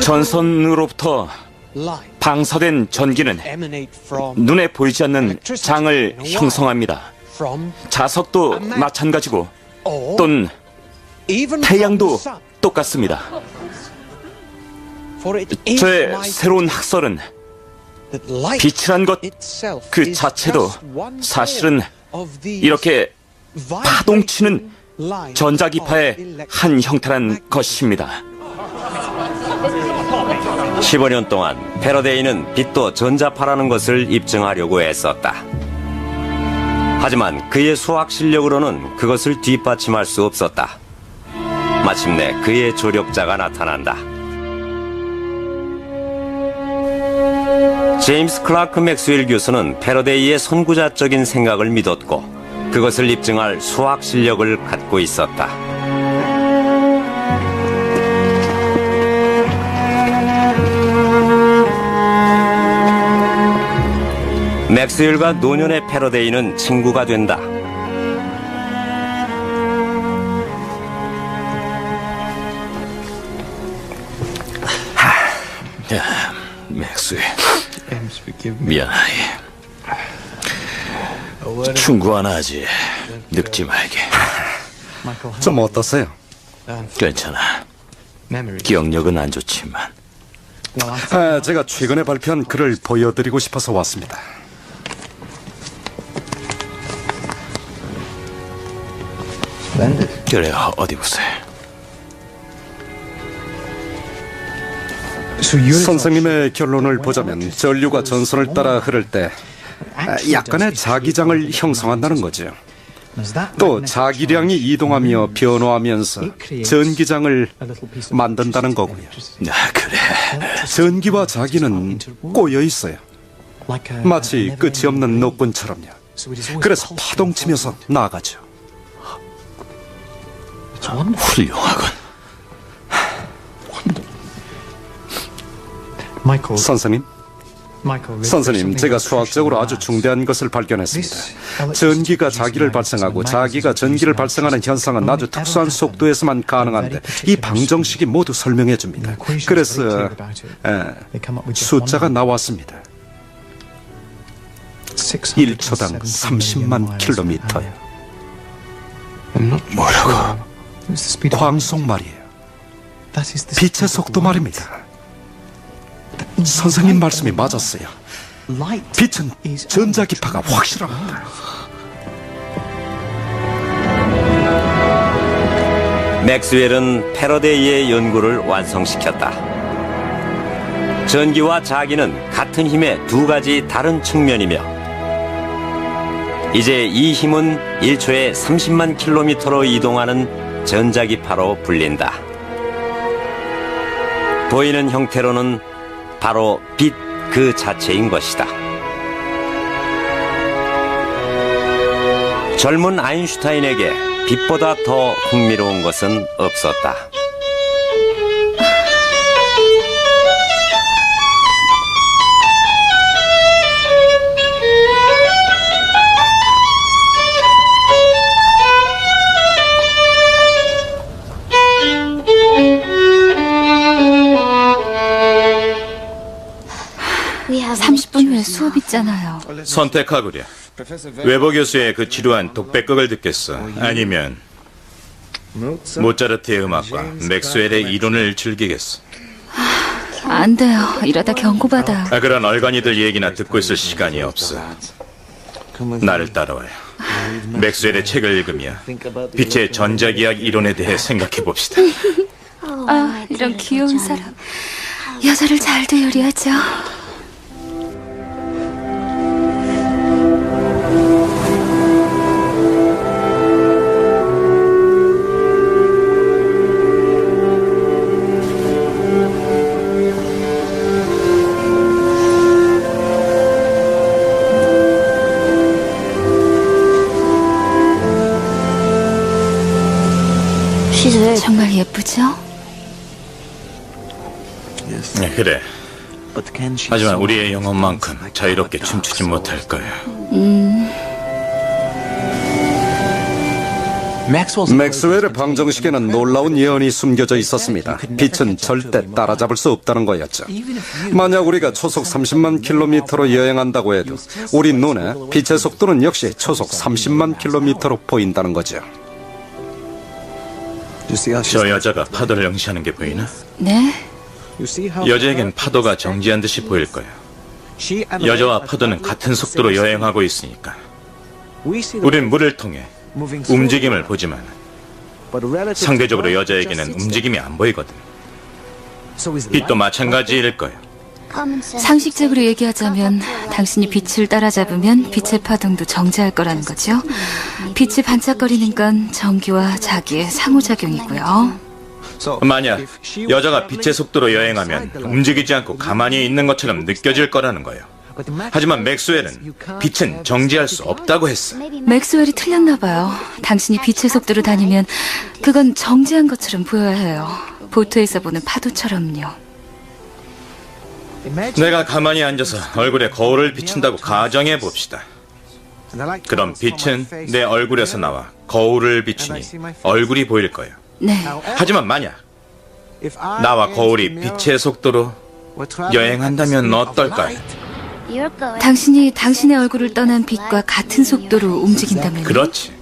Speaker 3: 전선으로부터 방사된 전기는 눈에 보이지 않는 장을 형성합니다. 자석도 마찬가지고 또는 태양도 똑같습니다. 저의 새로운 학설은 빛이란 것 그 자체도 사실은 이렇게 파동치는 전자기파의 한 형태란 것입니다.
Speaker 6: 15년 동안 패러데이는 빛도 전자파라는 것을 입증하려고 애썼다. 하지만 그의 수학 실력으로는 그것을 뒷받침할 수 없었다. 마침내 그의 조력자가 나타난다. 제임스 클라크 맥스웰 교수는 패러데이의 선구자적인 생각을 믿었고 그것을 입증할 수학 실력을 갖고 있었다. 맥스웰과 노년의 패러데이는 친구가 된다.
Speaker 2: 맥스웰, 미안하니. 충고 하나 하지. 늙지 말게.
Speaker 1: 좀 어떠세요?
Speaker 2: 괜찮아. 기억력은 안 좋지만.
Speaker 1: 제가 최근에 발표한 글을 보여드리고 싶어서 왔습니다.
Speaker 2: 그래요, 어디 보세요.
Speaker 1: 선생님의 결론을 보자면 전류가 전선을 따라 흐를 때 약간의 자기장을 형성한다는 거죠. 또 자기량이 이동하며 변화하면서 전기장을 만든다는 거고요.
Speaker 2: 그래.
Speaker 1: 전기와 자기는 꼬여 있어요. 마치 끝이 없는 노끈처럼요. 그래서 파동치면서 나가죠.
Speaker 2: 훌륭하군.
Speaker 1: 선생님, 제가 수학적으로 아주 중대한 것을 발견했습니다. 전기가 자기를 발생하고 자기가 전기를 발생하는 현상은 아주 특수한 속도에서만 가능한데 이 방정식이 모두 설명해 줍니다. 그래서 숫자가 나왔습니다. 1초당 30만 킬로미터요.
Speaker 2: 뭐라고?
Speaker 1: 광속 말이에요. 빛의 속도 말입니다. 선생님 말씀이 맞았어요. 빛은 전자기파가 확실합니다.
Speaker 6: 맥스웰은 패러데이의 연구를 완성시켰다. 전기와 자기는 같은 힘의 두 가지 다른 측면이며 이제 이 힘은 1초에 30만 킬로미터로 이동하는 전자기파로 불린다. 보이는 형태로는 바로 빛 그 자체인 것이다. 젊은 아인슈타인에게 빛보다 더 흥미로운 것은 없었다.
Speaker 5: 수업 있잖아요.
Speaker 2: 선택하구려. 웨버 교수의 그 지루한 독백극을 듣겠어. 아니면 모차르트의 음악과 맥스웰의 이론을 즐기겠어.
Speaker 5: 안 돼요. 이러다 경고받아요.
Speaker 2: 그런 얼간이들 얘기나 듣고 있을 시간이 없어. 나를 따라와요. 맥스웰의 책을 읽으며 빛의 전자기학 이론에 대해 생각해 봅시다.
Speaker 5: 아, 이런 귀여운 사람. 여자를 잘 되요리하죠. 정말 예쁘죠?
Speaker 2: 네, 그래. 하지만 우리의 영혼만큼 자유롭게 춤추지 못할 거야.
Speaker 1: 맥스웰의 방정식에는 놀라운 예언이 숨겨져 있었습니다. 빛은 절대 따라잡을 수 없다는 거였죠. 만약 우리가 초속 30만 킬로미터로 여행한다고 해도 우리 눈에 빛의 속도는 역시 초속 30만 킬로미터로 보인다는 거죠.
Speaker 2: 저 여자가 파도를 응시하는 게 보이나?
Speaker 5: 네.
Speaker 2: 여자에겐 파도가 정지한 듯이 보일 거야. 여자와 파도는 같은 속도로 여행하고 있으니까. 우린 물을 통해 움직임을 보지만 상대적으로 여자에게는 움직임이 안 보이거든. 빛도 마찬가지일 거야.
Speaker 5: 상식적으로 얘기하자면 당신이 빛을 따라잡으면 빛의 파동도 정지할 거라는 거죠. 빛이 반짝거리는 건 전기와 자기의 상호작용이고요.
Speaker 2: 만약 여자가 빛의 속도로 여행하면 움직이지 않고 가만히 있는 것처럼 느껴질 거라는 거예요. 하지만 맥스웰은 빛은 정지할 수 없다고 했어.
Speaker 5: 맥스웰이 틀렸나 봐요. 당신이 빛의 속도로 다니면 그건 정지한 것처럼 보여야 해요. 보트에서 보는 파도처럼요.
Speaker 2: 내가 가만히 앉아서 얼굴에 거울을 비춘다고 가정해 봅시다. 그럼 빛은 내 얼굴에서 나와 거울을 비추니 얼굴이 보일 거예요.
Speaker 5: 네.
Speaker 2: 하지만 만약 나와 거울이 빛의 속도로 여행한다면 어떨까요?
Speaker 5: 당신이 당신의 얼굴을 떠난 빛과 같은 속도로 움직인다면
Speaker 2: 그렇지.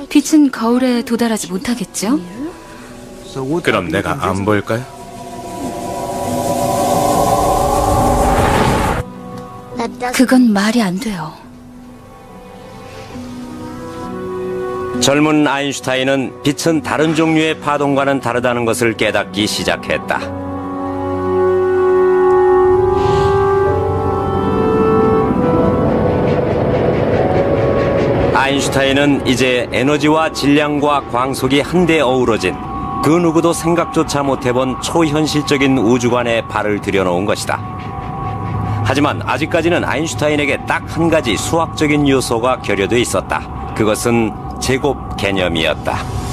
Speaker 5: 빛은 거울에 도달하지 못하겠죠?
Speaker 2: 그럼 내가 안 보일까요?
Speaker 5: 그건 말이 안 돼요.
Speaker 6: 젊은 아인슈타인은 빛은 다른 종류의 파동과는 다르다는 것을 깨닫기 시작했다. 아인슈타인은 이제 에너지와 질량과 광속이 한데 어우러진 그 누구도 생각조차 못해본 초현실적인 우주관에 발을 들여놓은 것이다. 하지만 아직까지는 아인슈타인에게 딱 한 가지 수학적인 요소가 결여돼 있었다. 그것은 제곱 개념이었다.